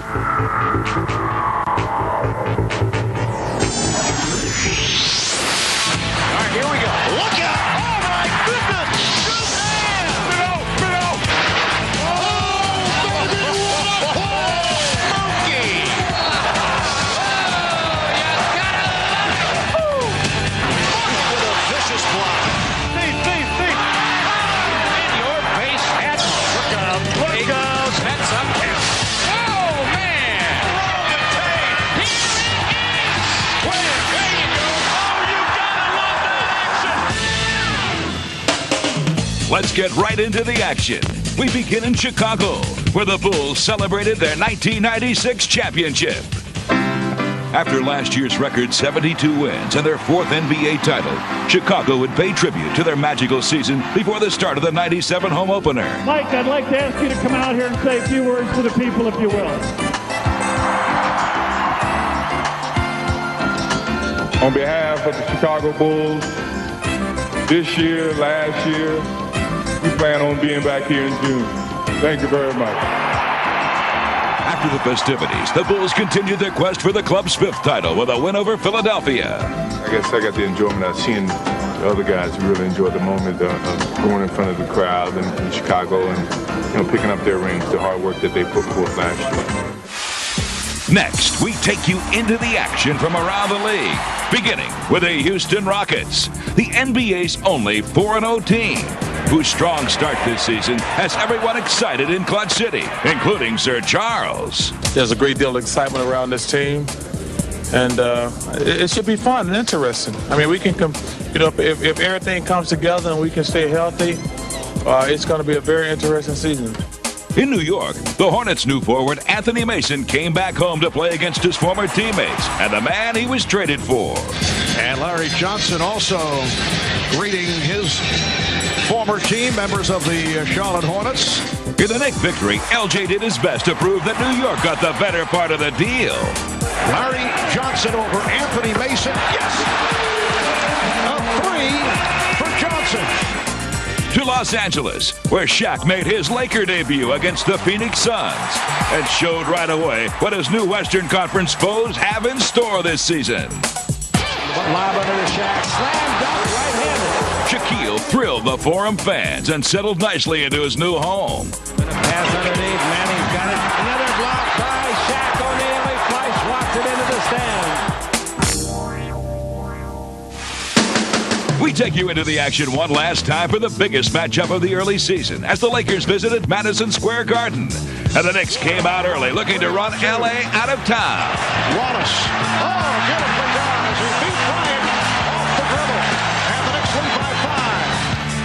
right, here we go. Look out! Oh, my goodness! Let's get right into the action. We begin in Chicago, where the Bulls celebrated their 1996 championship. After last year's record 72 wins and their fourth NBA title, Chicago would pay tribute to their magical season before the start of the 97 home opener. Mike, I'd like to ask you to come out here and say a few words to the people, if you will. On behalf of the Chicago Bulls, this year, last year, we plan on being back here in June. Thank you very much. After the festivities, the Bulls continued their quest for the club's fifth title with a win over Philadelphia. I guess I got the enjoyment of seeing the other guys who really enjoyed the moment of going in front of the crowd in Chicago and picking up their rings, the hard work that they put forth last year. Next, we take you into the action from around the league, beginning with the Houston Rockets, the NBA's only 4-0 team, whose strong start this season has everyone excited in Clutch City, including Sir Charles. There's a great deal of excitement around this team, and it should be fun and interesting. I mean, we can, if everything comes together and we can stay healthy, it's going to be a very interesting season. In New York, the Hornets' new forward Anthony Mason came back home to play against his former teammates and the man he was traded for. And Larry Johnson also greeting his former team, members of the Charlotte Hornets. In the Knick victory, LJ did his best to prove that New York got the better part of the deal. Larry Johnson over Anthony Mason. Yes! A 3 for Johnson. To Los Angeles, where Shaq made his Laker debut against the Phoenix Suns and showed right away what his new Western Conference foes have in store this season. Lob under the Shaq. Slam dunk, right-handed. Shaquille thrilled the Forum fans and settled nicely into his new home. Pass underneath. Manning's got it. Another block by Shaq O'Neal. He fly swapped it into the stand. We take you into the action one last time for the biggest matchup of the early season as the Lakers visited Madison Square Garden. And the Knicks came out early looking to run L.A. out of town. Wallace. Oh, beautifully done as he beat Bryant off the dribble. And the Knicks lead by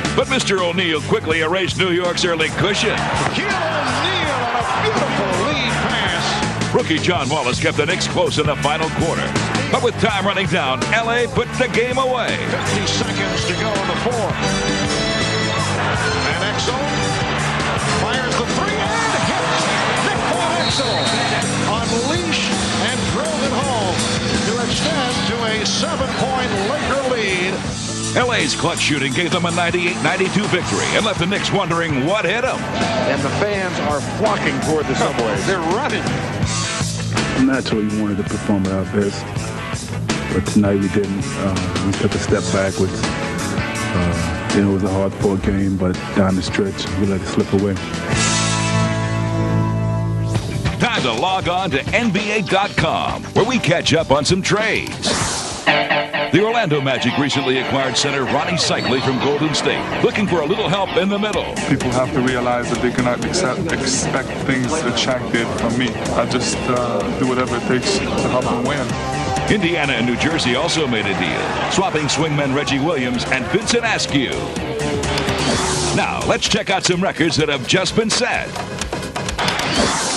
5. But Mr. O'Neal quickly erased New York's early cushion. Shaquille O'Neal on a beautiful lead pass. Rookie John Wallace kept the Knicks close in the final quarter. But with time running down, L.A. put the game away. 50 seconds to go in the fourth. And Exel fires the 3 and hits. Nick Von Exel unleash and drove it home to extend to a 7-point Laker lead. L.A.'s clutch shooting gave them a 98-92 victory and left the Knicks wondering what hit them. And the fans are flocking toward the subways. They're running. Naturally, we wanted to perform at our best, but tonight we didn't. We took a step backwards. It was a hard-fought game, but down the stretch, we let it slip away. Time to log on to NBA.com, where we catch up on some trades. The Orlando Magic recently acquired center Ronnie Cycli from Golden State, looking for a little help in the middle. People have to realize that they cannot expect things that Shaq did from me. I just do whatever it takes to help them win. Indiana and New Jersey also made a deal, swapping swingmen Reggie Williams and Vincent Askew. Now, let's check out some records that have just been set.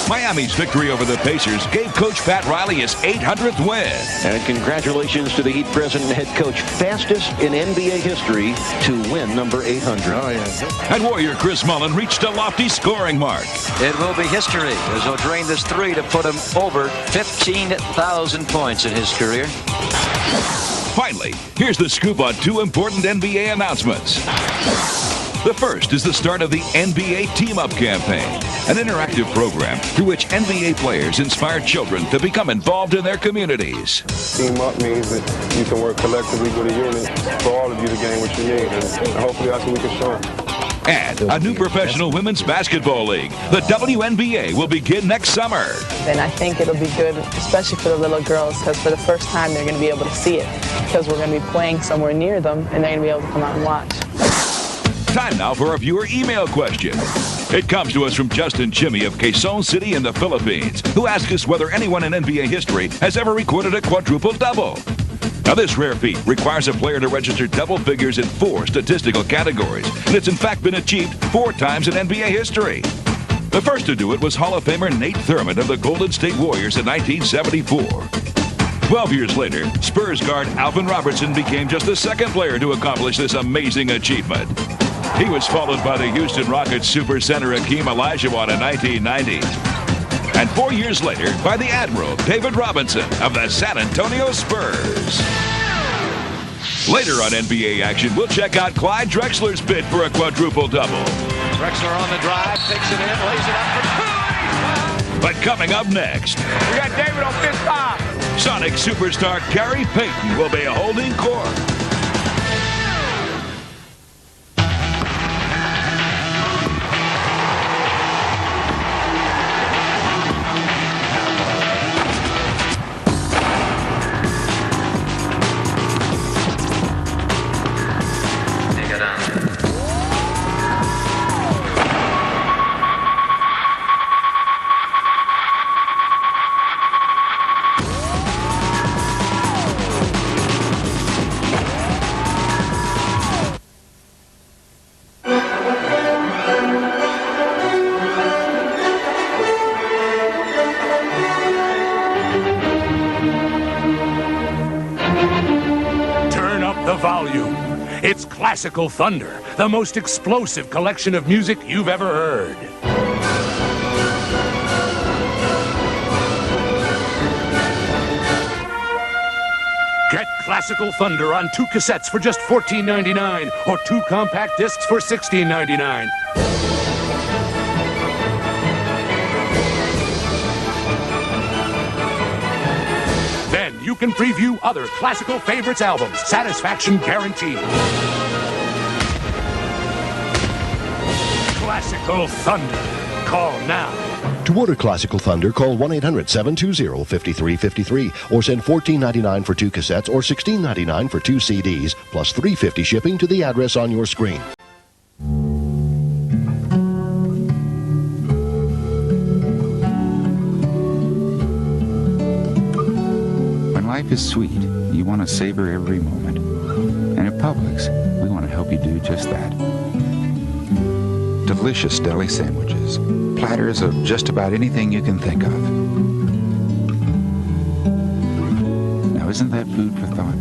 Miami's victory over the Pacers gave Coach Pat Riley his 800th win. And congratulations to the Heat president and head coach, fastest in NBA history to win number 800. Oh, yeah. And Warrior Chris Mullin reached a lofty scoring mark. It will be history as he'll drain this 3 to put him over 15,000 points in his career. Finally, here's the scoop on 2 important NBA announcements. The first is the start of the NBA Team Up campaign. an interactive program through which NBA players inspire children to become involved in their communities. Team up means that you can work collectively with a unit for all of you to gain what you need, and hopefully that's what we can show. And a new professional women's basketball league, the WNBA, will begin next summer. And I think it'll be good, especially for the little girls, because for the first time they're going to be able to see it, because we're going to be playing somewhere near them, and they're going to be able to come out and watch. Time now for a viewer email question. It comes to us from Justin Chimmy of Quezon City in the Philippines, who asks us whether anyone in NBA history has ever recorded a quadruple-double. Now, this rare feat requires a player to register double figures in 4 statistical categories, and it's in fact been achieved 4 times in NBA history. The first to do it was Hall of Famer Nate Thurmond of the Golden State Warriors in 1974. 12 years later, Spurs guard Alvin Robertson became just the second player to accomplish this amazing achievement. He was followed by the Houston Rockets supercenter Hakeem Olajuwon in 1990. And 4 years later, by the Admiral David Robinson of the San Antonio Spurs. Later on NBA action, we'll check out Clyde Drexler's bid for a quadruple-double. Drexler on the drive, takes it in, lays it up for 2. But coming up next, We got David on fifth foul. Sonic superstar Gary Payton will be holding court. It's Classical Thunder, the most explosive collection of music you've ever heard. Get Classical Thunder on 2 cassettes for just $14.99 or 2 compact discs for $16.99. Then you can preview other Classical Favorites albums. Satisfaction guaranteed. Classical Thunder. Call now. To order Classical Thunder, call 1-800-720-5353 or send $14.99 for 2 cassettes or $16.99 for 2 CDs, plus $3.50 shipping to the address on your screen. When life is sweet, you want to savor every moment. And at Publix, we want to help you do just that. Delicious deli sandwiches, platters of just about anything you can think of. Now, isn't that food for thought?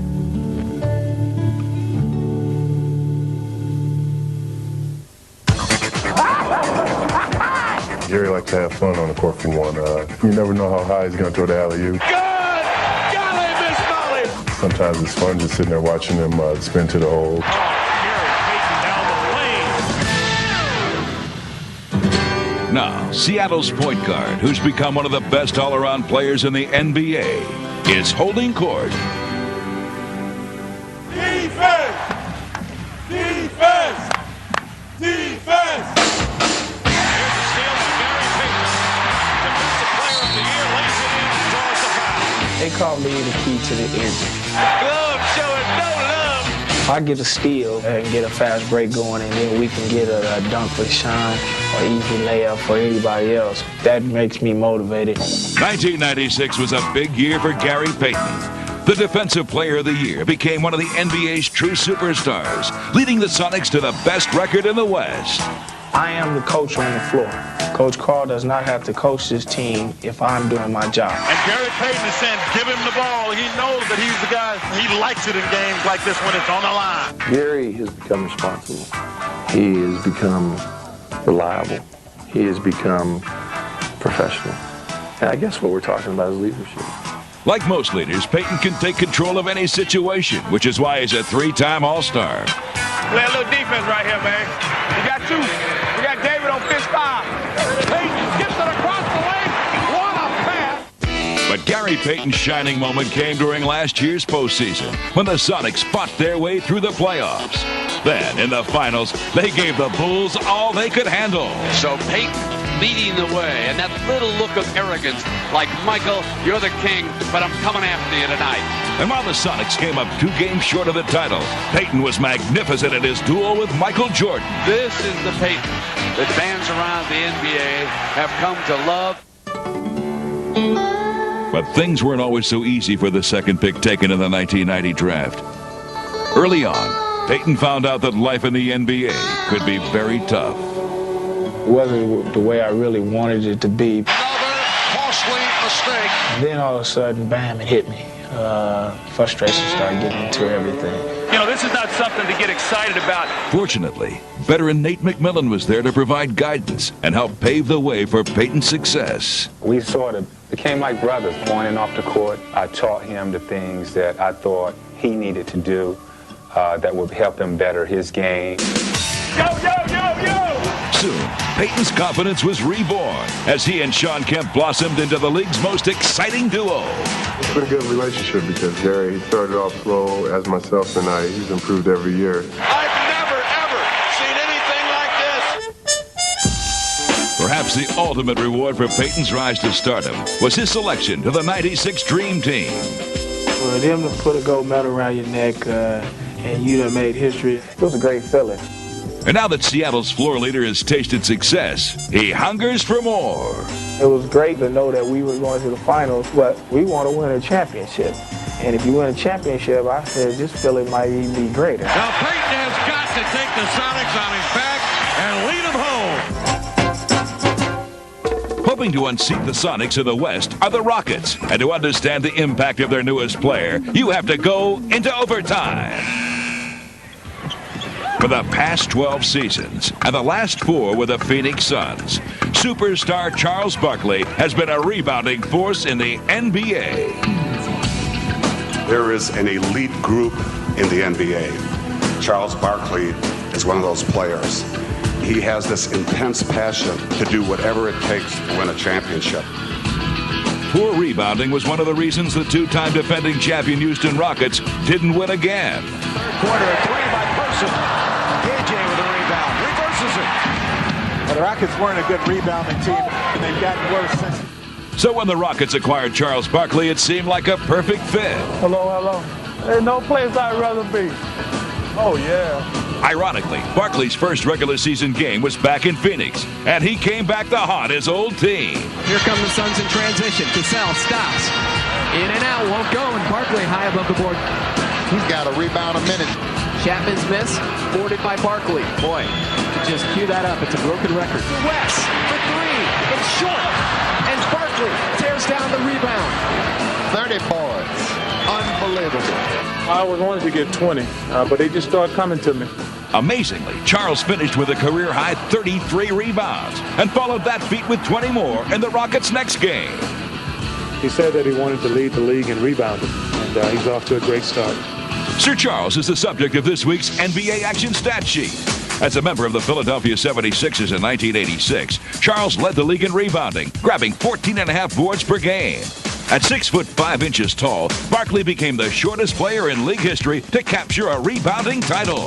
Gary likes to have fun on the court for one. You never know how high he's going to throw the alley-oop. Sometimes it's fun just sitting there watching him spin to the hole. Now, Seattle's point guard, who's become one of the best all-around players in the NBA, is holding court. Defense! Defense! Defense! Here's the steal by Gary Payton. Defensive Player of the Year, lays it in and draws the foul. They call me the key to the engine. Love showing no love. If I get a steal and get a fast break going, and then we can get a dunk for Sean or easy layup for anybody else, that makes me motivated. 1996 was a big year for Gary Payton. The Defensive Player of the Year became one of the NBA's true superstars, leading the Sonics to the best record in the West. I am the coach on the floor. Coach Carl does not have to coach this team if I'm doing my job. And Gary Payton is saying, give him the ball. He knows that he's the guy. He likes it in games like this when it's on the line. Gary has become responsible. He has become reliable. He has become professional. And I guess what we're talking about is leadership. Like most leaders, Payton can take control of any situation, which is why he's a 3-time All-Star. Play a little defense right here, man. We got 2. We got David on fifth foul. Payton Gary Payton's shining moment came during last year's postseason when the Sonics fought their way through the playoffs. Then, in the finals, they gave the Bulls all they could handle. So Payton leading the way, and that little look of arrogance, like, Michael, you're the king, but I'm coming after you tonight. And while the Sonics came up 2 games short of the title, Payton was magnificent in his duel with Michael Jordan. This is the Payton that fans around the NBA have come to love. But things weren't always so easy for the second pick taken in the 1990 draft. Early on, Payton found out that life in the NBA could be very tough. It wasn't the way I really wanted it to be. Another costly mistake. Then all of a sudden, bam, it hit me. Frustration started getting into everything. You know, this is not something to get excited about. Fortunately, veteran Nate McMillan was there to provide guidance and help pave the way for Payton's success. We sort of became like brothers. On and off the court, I taught him the things that I thought he needed to do that would help him better his game. Yo, yo, yo, yo! Soon, Payton's confidence was reborn as he and Sean Kemp blossomed into the league's most exciting duo. It's been a good relationship because Gary started off slow as myself, and he's improved every year. I've never, ever seen anything like this. Perhaps the ultimate reward for Payton's rise to stardom was his selection to the '96 Dream Team. For them to put a gold medal around your neck and you done made history, it was a great feeling. And now that Seattle's floor leader has tasted success, he hungers for more. It was great to know that we were going to the finals, but we want to win a championship. And if you win a championship, I said this feeling might even be greater. Now Payton has got to take the Sonics on his back and lead them home. Hoping to unseat the Sonics of the West are the Rockets. And to understand the impact of their newest player, you have to go into overtime. For the past 12 seasons, and the last 4 with the Phoenix Suns, superstar Charles Barkley has been a rebounding force in the NBA. There is an elite group in the NBA. Charles Barkley is one of those players. He has this intense passion to do whatever it takes to win a championship. Poor rebounding was one of the reasons the 2-time defending champion Houston Rockets didn't win again. Third quarter, a 3 by Person. KJ with a rebound, reverses it. Well, the Rockets weren't a good rebounding team, and they've gotten worse since. So when the Rockets acquired Charles Barkley, it seemed like a perfect fit. Hello, hello. There's no place I'd rather be. Oh, yeah. Ironically, Barkley's first regular season game was back in Phoenix, and he came back to haunt his old team. Here come the Suns in transition. Cassell stops. In and out, won't go, and Barkley high above the board. He's got a rebound a minute. Chapman's miss, boarded by Barkley. Boy, just cue that up. It's a broken record. West for 3. It's short. And Barkley tears down the rebound. 30 points. Unbelievable. I was wanting to get 20, but they just started coming to me. Amazingly, Charles finished with a career-high 33 rebounds and followed that feat with 20 more in the Rockets' next game. He said that he wanted to lead the league in rebounding, and he's off to a great start. Sir Charles is the subject of this week's NBA Action Stat Sheet. As a member of the Philadelphia 76ers in 1986, Charles led the league in rebounding, grabbing 14.5 boards per game. At 6'5" tall, Barkley became the shortest player in league history to capture a rebounding title.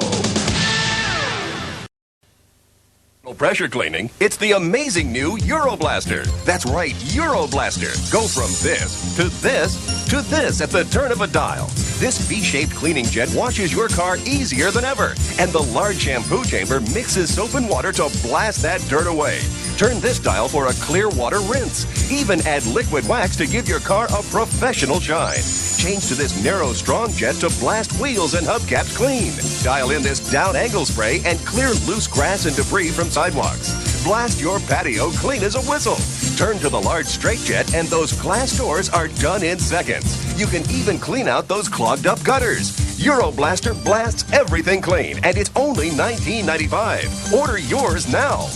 Pressure cleaning, it's the amazing new Euroblaster. That's right, Euroblaster. Go from this to this to this at the turn of a dial. This V-shaped cleaning jet washes your car easier than ever. And the large shampoo chamber mixes soap and water to blast that dirt away. Turn this dial for a clear water rinse. Even add liquid wax to give your car a professional shine. Change to this narrow, strong jet to blast wheels and hubcaps clean. Dial in this down angle spray and clear loose grass and debris from sidewalks. Blast your patio clean as a whistle. Turn to the large straight jet and those glass doors are done in seconds. You can even clean out those clogged up gutters. Euroblaster blasts everything clean, and it's only $19.95. Order yours now.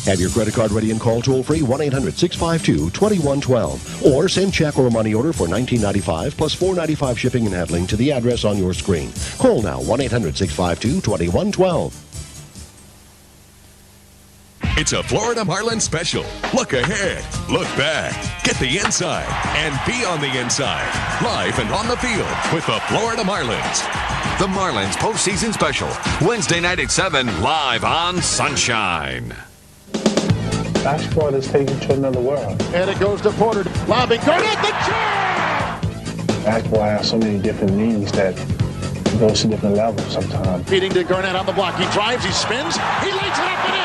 Have your credit card ready and call toll-free 1-800-652-2112. Or send check or a money order for $19.95 plus $4.95 shipping and handling to the address on your screen. Call now 1-800-652-2112. It's a Florida Marlins special. Look ahead, look back, get the inside, and be on the inside. Live and on the field with the Florida Marlins. The Marlins postseason special. Wednesday night at 7, live on Sunshine. Basketball is taken to another world. And it goes to Porter. Lobbing. Garnett, the jam! Basketball has so many different meanings that it goes to different levels sometimes. Feeding to Garnett on the block. He drives, he spins, he lays it up and in.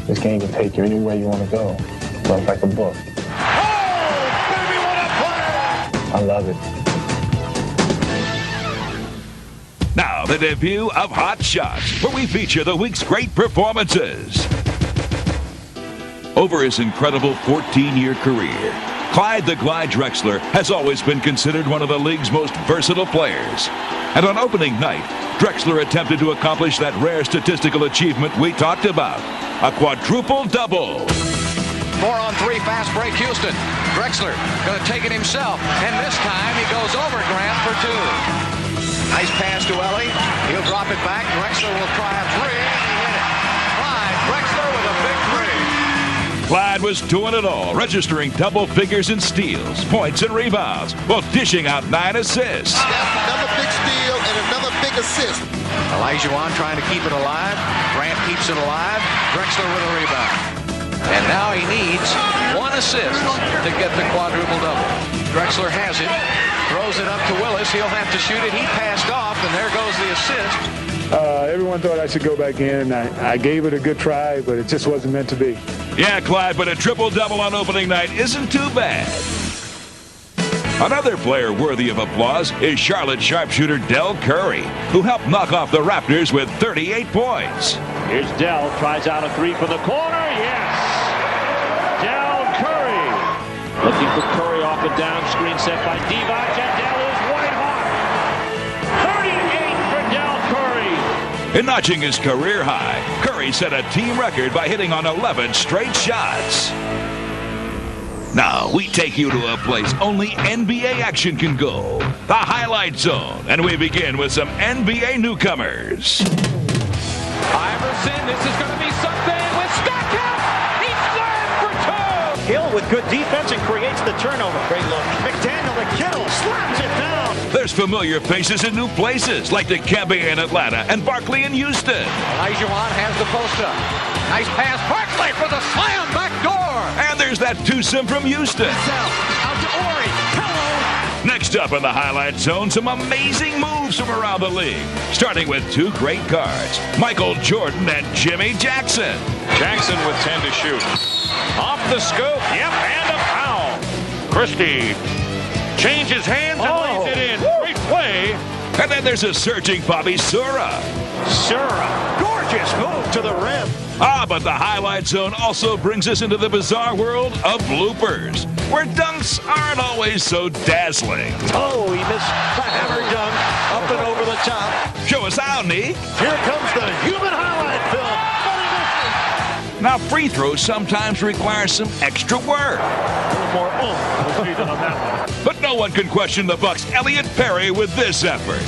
This game can take you anywhere you want to go. But it's like a book. Oh, baby, what a play! I love it. Now, the debut of Hot Shots, where we feature the week's great performances. Over his incredible 14-year career, Clyde the Glide Drexler has always been considered one of the league's most versatile players. And on opening night, Drexler attempted to accomplish that rare statistical achievement we talked about, a quadruple-double. 4-on-3 fast break Houston. Drexler going to take it himself, and this time he goes over Grant for 2. Nice pass to Ellie. He'll drop it back. Drexler will try a 3, and he hit it. Clyde Drexler with a big 3. Clyde was doing it all, registering double figures in steals, points, and rebounds, while dishing out 9 assists. That's another big steal and another big assist. Olajuwon trying to keep it alive. Grant keeps it alive. Drexler with a rebound. And now he needs 1 assist to get the quadruple-double. Drexler has it. Throws it up to Willis. He'll have to shoot it. He passed off, and there goes the assist. Everyone thought I should go back in, and I gave it a good try, but it just wasn't meant to be. Yeah, Clyde, but a triple-double on opening night isn't too bad. Another player worthy of applause is Charlotte sharpshooter Del Curry, who helped knock off the Raptors with 38 points. Here's Del, tries out a 3 from the corner. Yes! Del Curry. Looking for Curry off the down screen set by Divac, and Del is white hot. 38 for Del Curry. In notching his career high, Curry set a team record by hitting on 11 straight shots. Now, we take you to a place only NBA action can go, the Highlight Zone, and we begin with some NBA newcomers. Iverson, this is going to be something with Stockton. He slammed for 2. Hill with good defense and creates the turnover. Great look. McDaniel to Kittle, slams it down. There's familiar faces in new places, like Dikembe in Atlanta and Barkley in Houston. Olajuwon has the post up. Nice pass. Barkley for the slam back door. And there's that twosome from Houston. Out to Ori. Hello. Next up in the Highlight Zone, some amazing moves from around the league. Starting with 2 great guards, Michael Jordan and Jimmy Jackson. Jackson with 10 to shoot. Off the scoop. Yep, and a foul. Christie changes hands and lays it in. Great play. And then there's a surging Bobby Sura. Sura, gorgeous move to the rim. But the Highlight Zone also brings us into the bizarre world of bloopers, where dunks aren't always so dazzling. Oh, he missed the hammer dunk up and over the top. Show us how, Neek. Here comes the human highlight film. Now, free throws sometimes require some extra work. A little more oomph was needed on that one. But no one can question the Bucks' Elliot Perry with this effort.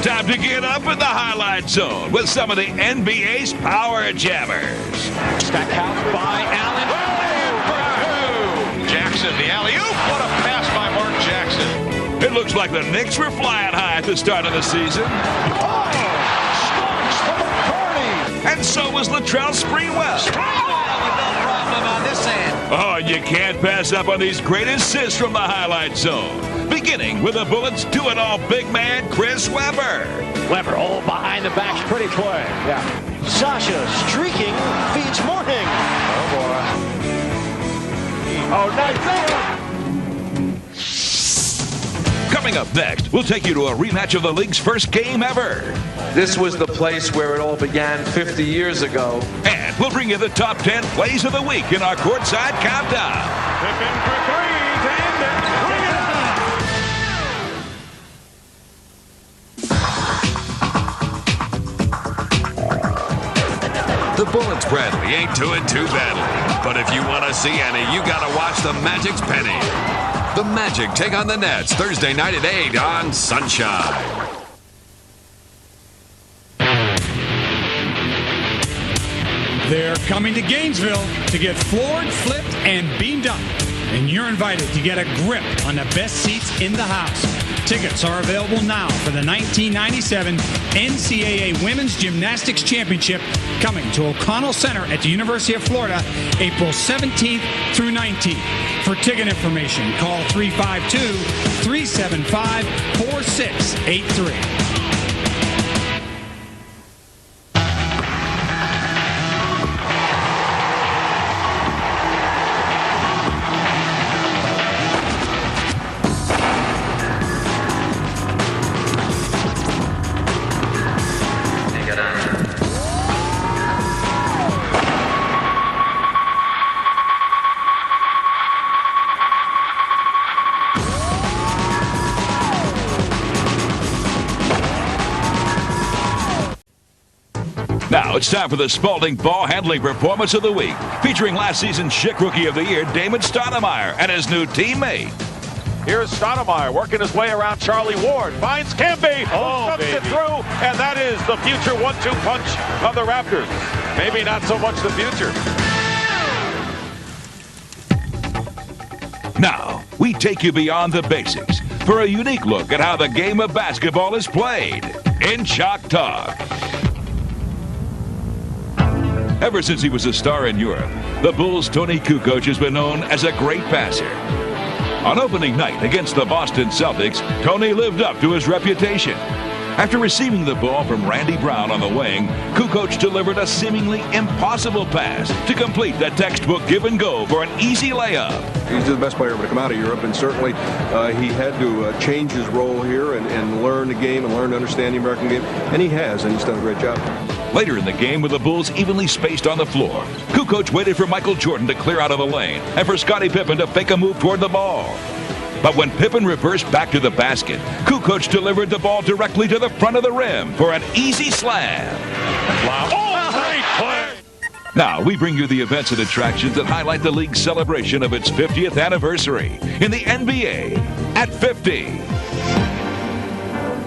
Time to get up in the Highlight Zone with some of the NBA's power jammers. Stackhouse by Allen. Jackson, the alley-oop. What a pass by Mark Jackson. It looks like the Knicks were flying high at the start of the season. Starks for McCarty. And so was Latrell Sprewell. Sprewell with no problem on this end. Oh, and you can't pass up on these great assists from the Highlight Zone. Beginning with the Bullets' do-it-all big man, Chris Webber. Webber, all behind the back's pretty play. Yeah. Sasha streaking, feeds Mourning. Oh, boy. Oh, nice. Coming up next, we'll take you to a rematch of the league's first game ever. This was the place where it all began 50 years ago. And we'll bring you the top 10 plays of the week in our courtside countdown. Pippen for 3 to end it. Bring it The Bullets Bradley ain't doing too badly. But if you want to see any, you got to watch the Magic's Penny. The Magic take on the Nets Thursday night at 8 on Sunshine. They're coming to Gainesville to get floored, flipped, and beamed up. And you're invited to get a grip on the best seats in the house. Tickets are available now for the 1997 NCAA Women's Gymnastics Championship coming to O'Connell Center at the University of Florida, April 17th through 19th. For ticket information, call 352-375-4683. Now it's time for the Spalding Ball Handling Performance of the Week, featuring last season's Schick Rookie of the Year, Damon Stoudemire, and his new teammate. Here's Stoudemire working his way around Charlie Ward. Finds Camby. Stuffs it through. And that is the future 1-2 punch of the Raptors. Maybe not so much the future. Now, we take you beyond the basics for a unique look at how the game of basketball is played in Chalk Talk. Ever since he was a star in Europe, the Bulls' Tony Kukoc has been known as a great passer. On opening night against the Boston Celtics, Tony lived up to his reputation. After receiving the ball from Randy Brown on the wing, Kukoc delivered a seemingly impossible pass to complete that textbook give and go for an easy layup. He's the best player ever to come out of Europe, and certainly he had to change his role here and learn the game and learn to understand the American game, and he has, and he's done a great job. Later in the game, with the Bulls evenly spaced on the floor, Kukoc waited for Michael Jordan to clear out of the lane and for Scottie Pippen to fake a move toward the ball. But when Pippen reversed back to the basket, Kukoc delivered the ball directly to the front of the rim for an easy slam. Wow. Oh, great play! Now, we bring you the events and attractions that highlight the league's celebration of its 50th anniversary in the NBA at 50.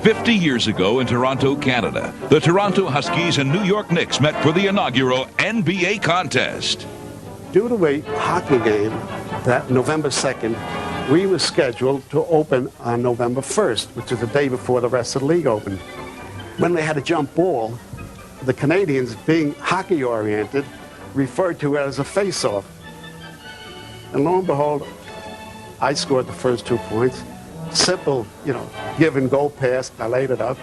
50 years ago in Toronto, Canada, the Toronto Huskies and New York Knicks met for the inaugural NBA contest. Due to a hockey game that November 2nd, we were scheduled to open on November 1st, which is the day before the rest of the league opened. When they had a jump ball, the Canadians, being hockey-oriented, referred to it as a face-off. And lo and behold, I scored the first 2 points. Simple, give and go pass. I laid it up.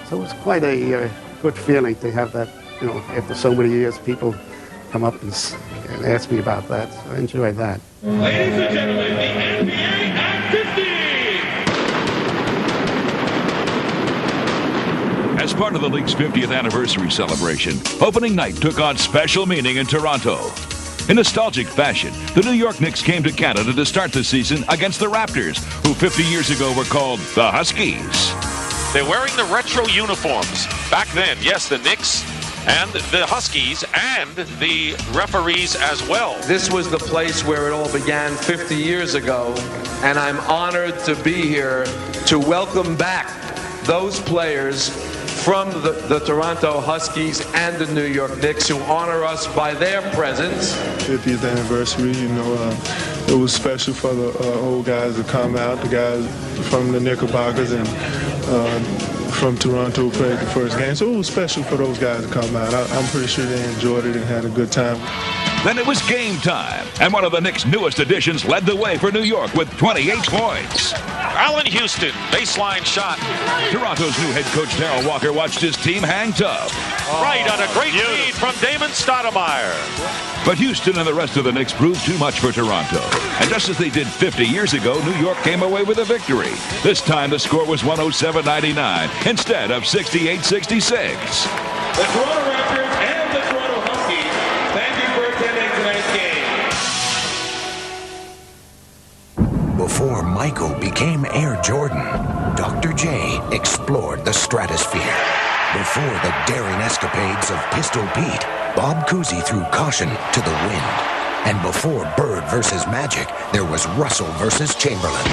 So it was quite a good feeling to have that, after so many years, people come up and ask me about that. So I enjoyed that. Ladies and gentlemen, the NBA at 50! As part of the league's 50th anniversary celebration, opening night took on special meaning in Toronto. In nostalgic fashion, the New York Knicks came to Canada to start the season against the Raptors, who 50 years ago were called the Huskies. They're wearing the retro uniforms. Back then, yes, the Knicks and the Huskies and the referees as well. This was the place where it all began 50 years ago, and I'm honored to be here to welcome back those players from the Toronto Huskies and the New York Knicks who honor us by their presence. 50th anniversary, it was special for the old guys to come out, the guys from the Knickerbockers and from Toronto who played the first game. So it was special for those guys to come out. I'm pretty sure they enjoyed it and had a good time. Then it was game time, and one of the Knicks' newest additions led the way for New York with 28 points. Allen Houston, baseline shot. Toronto's new head coach, Darrell Walker, watched his team hang tough. Right on a great lead from Damon Stoudemire. But Houston and the rest of the Knicks proved too much for Toronto. And just as they did 50 years ago, New York came away with a victory. This time the score was 107-99 instead of 68-66. The Toronto Raptors and the Toronto Huskies, thank you for attending tonight's game. Before Michael became Air Jordan, Dr. J explored the stratosphere. Before the daring escapades of Pistol Pete, Bob Cousy threw caution to the wind. And before Bird versus Magic, there was Russell versus Chamberlain.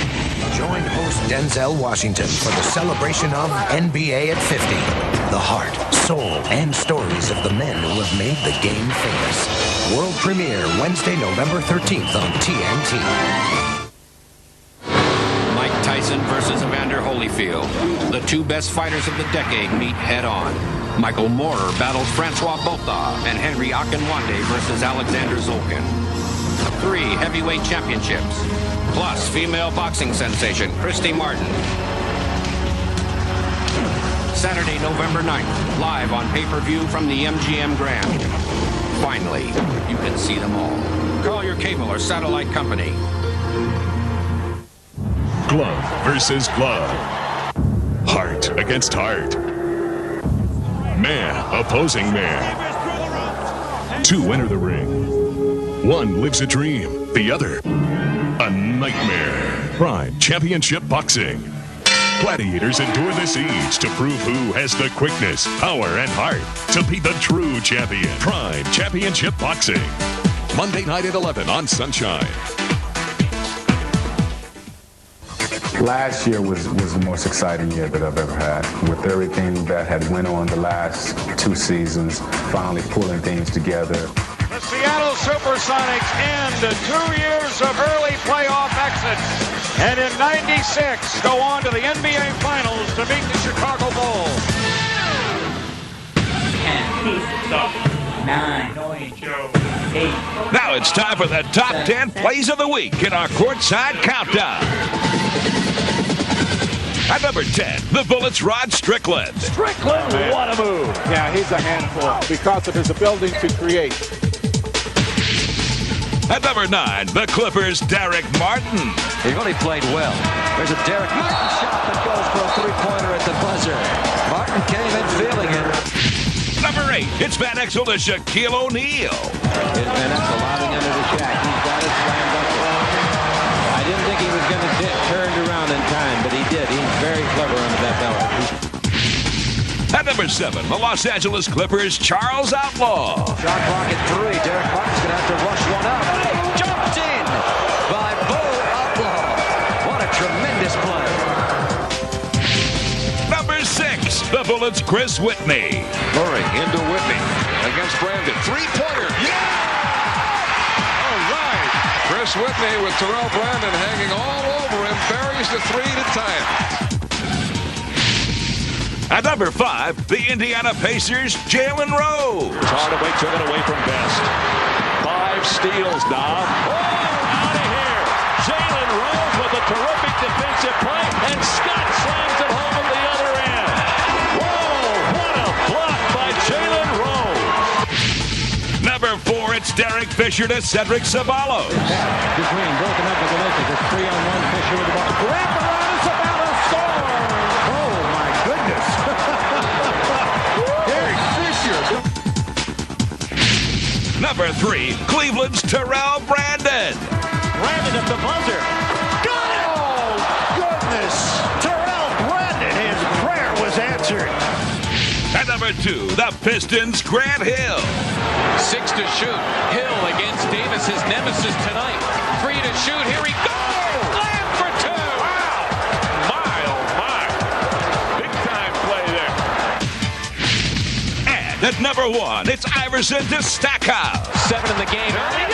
Join host Denzel Washington for the celebration of NBA at 50. The heart, soul, and stories of the men who have made the game famous. World premiere Wednesday, November 13th on TNT. Mike Tyson versus Evander Holyfield. The two best fighters of the decade meet head-on. Michael Moorer battles Francois Botha and Henry Akinwande versus Alexander Zolkin. 3 heavyweight championships, plus female boxing sensation Christy Martin. Saturday, November 9th, live on pay-per-view from the MGM Grand. Finally, you can see them all. Call your cable or satellite company. Glove versus glove. Heart against heart. Man opposing man. 2 enter the ring. One lives a dream, the other a nightmare. Prime Championship Boxing. Gladiators endure the siege to prove who has the quickness, power, and heart to be the true champion. Prime Championship Boxing. Monday night at 11 on Sunshine. Last year was the most exciting year that I've ever had. With everything that had went on the last 2 seasons, finally pulling things together. The Seattle Supersonics end 2 years of early playoff exits. And in '96, go on to the NBA Finals to beat the Chicago Bulls. 10, 9, 8. Now it's time for the top 10 plays of the week in our courtside countdown. At number 10, the Bullets' Rod Strickland. Strickland, what a move. Yeah, he's a handful because of his ability to create. At number 9, the Clippers' Derek Martin. He really played well. There's a Derek Martin shot that goes for a three-pointer at the buzzer. Martin came in feeling it. Number 8, it's Van Exel to Shaquille O'Neal. Here's Van Exel lobbing under the Shaq. He's got it slammed up. I didn't think he was going to get turned around in time, but he did. He's very clever under that belly. At number 7, the Los Angeles Clippers' Charles Outlaw. Shot clock at 3. Derek Martin's going to have to rush one up. Jumped in by Bo Outlaw. What a tremendous play. Number 6, the Bullets' Chris Whitney. Murray into Whitney against Brandon. Three-pointer. Yeah! All right. Chris Whitney with Terrell Brandon hanging all over him. Buries the 3 to tie it. At number 5, the Indiana Pacers' Jalen Rose. Hardaway took it away from Best. 5 steals now. Oh, out of here. Jalen Rose with a terrific defensive play, and Scott slams it home at the other end. Whoa, what a block by Jalen Rose. Number 4, it's Derek Fisher to Cedric Ceballos. Green broken up with the Lakers. It's 3-on-1. Fisher with the ball. Wrap around and Ceballos scores. Oh, my goodness. Derek Fisher. Number 3, Cleveland's Terrell Brandon. Brandon at the buzzer. Got it! Oh, goodness. Terrell Brandon, his prayer was answered. At number 2, the Pistons' Grant Hill. 6 to shoot. Hill against Davis's nemesis tonight. 3 to shoot. Here he goes! Slam for 2! Wow! My, oh my. Big time play there. And at number 1, it's Iverson to Stackhouse. 7 in the game. Early.